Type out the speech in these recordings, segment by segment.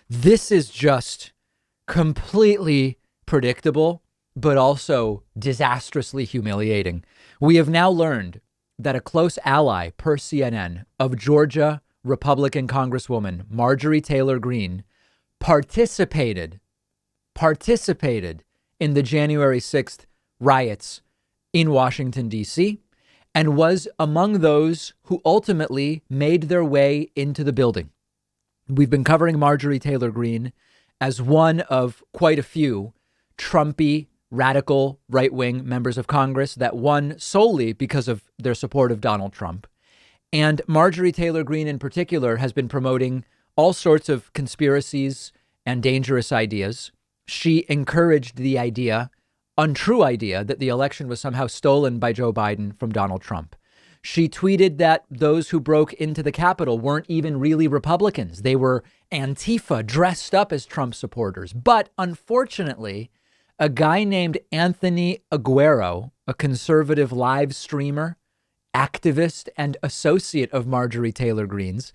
This is just completely predictable, but also disastrously humiliating. We have now learned that a close ally, per CNN, of Georgia Republican Congresswoman Marjorie Taylor Greene participated in the January 6th riots in Washington, D.C., and was among those who ultimately made their way into the building. We've been covering Marjorie Taylor Greene as one of quite a few Trumpy, radical right-wing members of Congress that won solely because of their support of Donald Trump. And Marjorie Taylor Greene in particular has been promoting all sorts of conspiracies and dangerous ideas. She encouraged the untrue idea, that the election was somehow stolen by Joe Biden from Donald Trump. She tweeted that those who broke into the Capitol weren't even really Republicans. They were Antifa dressed up as Trump supporters. But unfortunately, a guy named Anthony Aguero, a conservative live streamer, activist, and associate of Marjorie Taylor Greene's,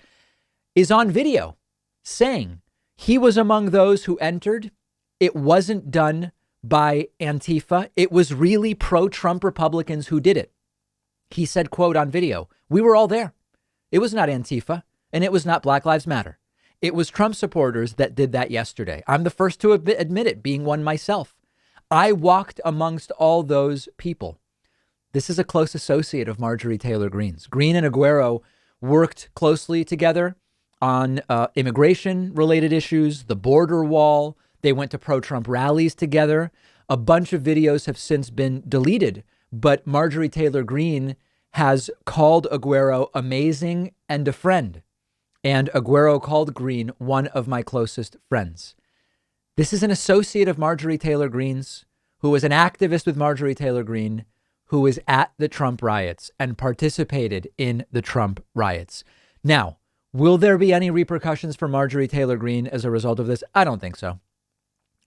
is on video saying he was among those who entered. It wasn't done by Antifa. It was really pro-Trump Republicans who did it. He said, quote, on video, "We were all there. It was not Antifa, and it was not Black Lives Matter. It was Trump supporters that did that yesterday. I'm the first to admit it, being one myself. I walked amongst all those people." This is a close associate of Marjorie Taylor Greene's. Greene and Aguero worked closely together on immigration-related issues, the border wall. They went to pro-Trump rallies together. A bunch of videos have since been deleted, but Marjorie Taylor Greene has called Aguero amazing and a friend. And Aguero called Greene one of my closest friends. This is an associate of Marjorie Taylor Greene's, who was an activist with Marjorie Taylor Greene, who was at the Trump riots and participated in the Trump riots. Now, will there be any repercussions for Marjorie Taylor Greene as a result of this? I don't think so.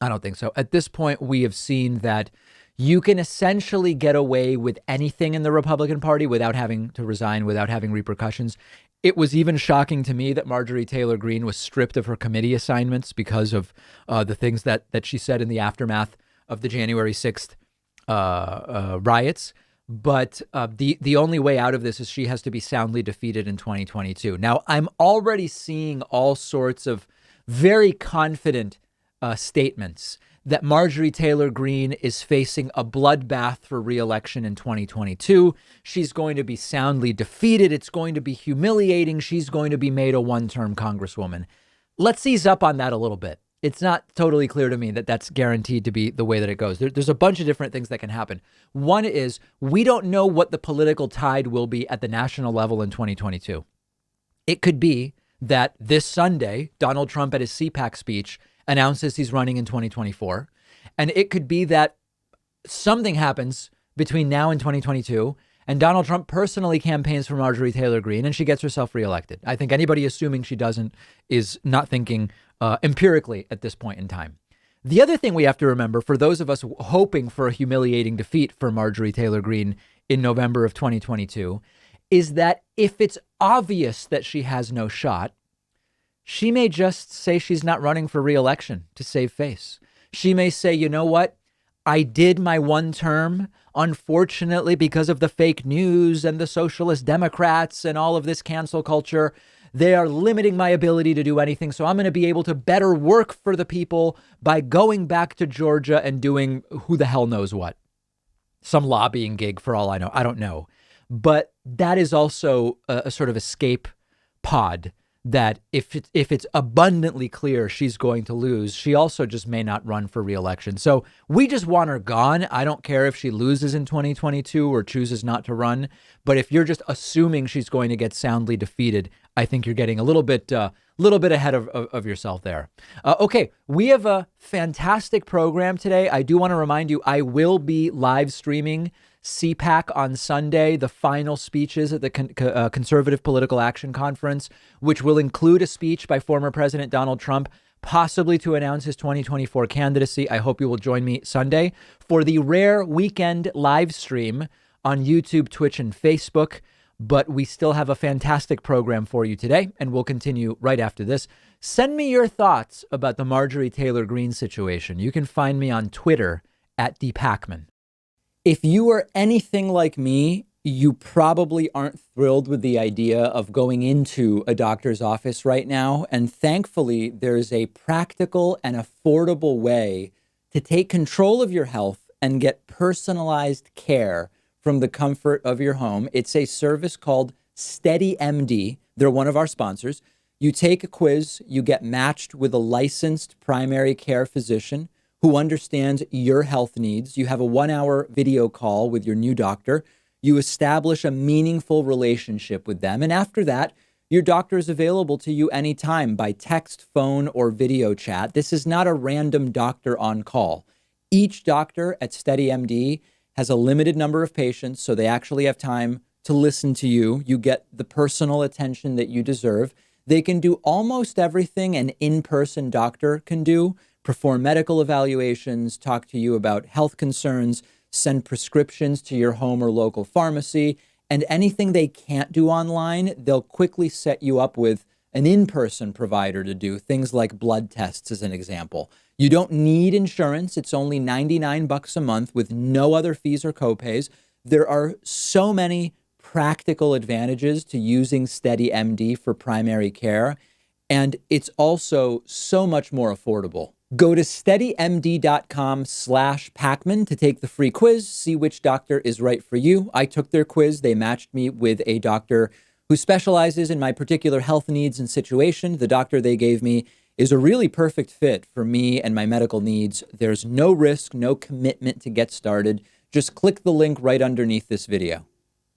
At this point, we have seen that you can essentially get away with anything in the Republican Party without having to resign, without having repercussions. It was even shocking to me that Marjorie Taylor Greene was stripped of her committee assignments because of the things that she said in the aftermath of the January 6th riots. But the only way out of this is she has to be soundly defeated in 2022. Now, I'm already seeing all sorts of very confident statements that Marjorie Taylor Greene is facing a bloodbath for re-election in 2022. She's going to be soundly defeated. It's going to be humiliating. She's going to be made a one-term Congresswoman. Let's ease up on that a little bit. It's not totally clear to me that that's guaranteed to be the way that it goes. There's a bunch of different things that can happen. One is we don't know what the political tide will be at the national level in 2022. It could be that this Sunday, Donald Trump at his CPAC speech announces he's running in 2024. And it could be that something happens between now and 2022 and Donald Trump personally campaigns for Marjorie Taylor Greene and she gets herself reelected. I think anybody assuming she doesn't is not thinking empirically at this point in time. The other thing we have to remember, for those of us hoping for a humiliating defeat for Marjorie Taylor Greene in November of 2022, is that if it's obvious that she has no shot, she may just say she's not running for re-election to save face. She may say, you know what? I did my one term. Unfortunately, because of the fake news and the socialist Democrats and all of this cancel culture, they are limiting my ability to do anything. So I'm going to be able to better work for the people by going back to Georgia and doing who the hell knows what. Some lobbying gig for all I know. I don't know. But that is also a sort of escape pod that if it's abundantly clear she's going to lose, she also just may not run for re-election. So we just want her gone. I don't care if she loses in 2022 or chooses not to run. But if you're just assuming she's going to get soundly defeated, I think you're getting a little bit ahead of yourself there. Okay, we have a fantastic program today. I do want to remind you, I will be live streaming CPAC on Sunday, the final speeches at the Conservative Political Action Conference, which will include a speech by former President Donald Trump, possibly to announce his 2024 candidacy. I hope you will join me Sunday for the rare weekend live stream on YouTube, Twitch, and Facebook. But we still have a fantastic program for you today, and we'll continue right after this. Send me your thoughts about the Marjorie Taylor Greene situation. You can find me on Twitter at Pakman. If you are anything like me, you probably aren't thrilled with the idea of going into a doctor's office right now. And thankfully, there's a practical and affordable way to take control of your health and get personalized care from the comfort of your home. It's a service called SteadyMD. They're one of our sponsors. You take a quiz, you get matched with a licensed primary care physician who understands your health needs. You have a 1-hour video call with your new doctor. You establish a meaningful relationship with them. And after that, your doctor is available to you anytime by text, phone, or video chat. This is not a random doctor on call. Each doctor at SteadyMD has a limited number of patients, so they actually have time to listen to you. You get the personal attention that you deserve. They can do almost everything an in-person doctor can do: perform medical evaluations, talk to you about health concerns, send prescriptions to your home or local pharmacy, and anything they can't do online, they'll quickly set you up with an in-person provider to do, things like blood tests, as an example. You don't need insurance. It's only $99 a month with no other fees or copays. There are so many practical advantages to using SteadyMD for primary care, and it's also so much more affordable. Go to steadymd.com/Pakman to take the free quiz, see which doctor is right for you. I took their quiz. They matched me with a doctor who specializes in my particular health needs and situation. The doctor they gave me is a really perfect fit for me and my medical needs. There's no risk, no commitment to get started. Just click the link right underneath this video.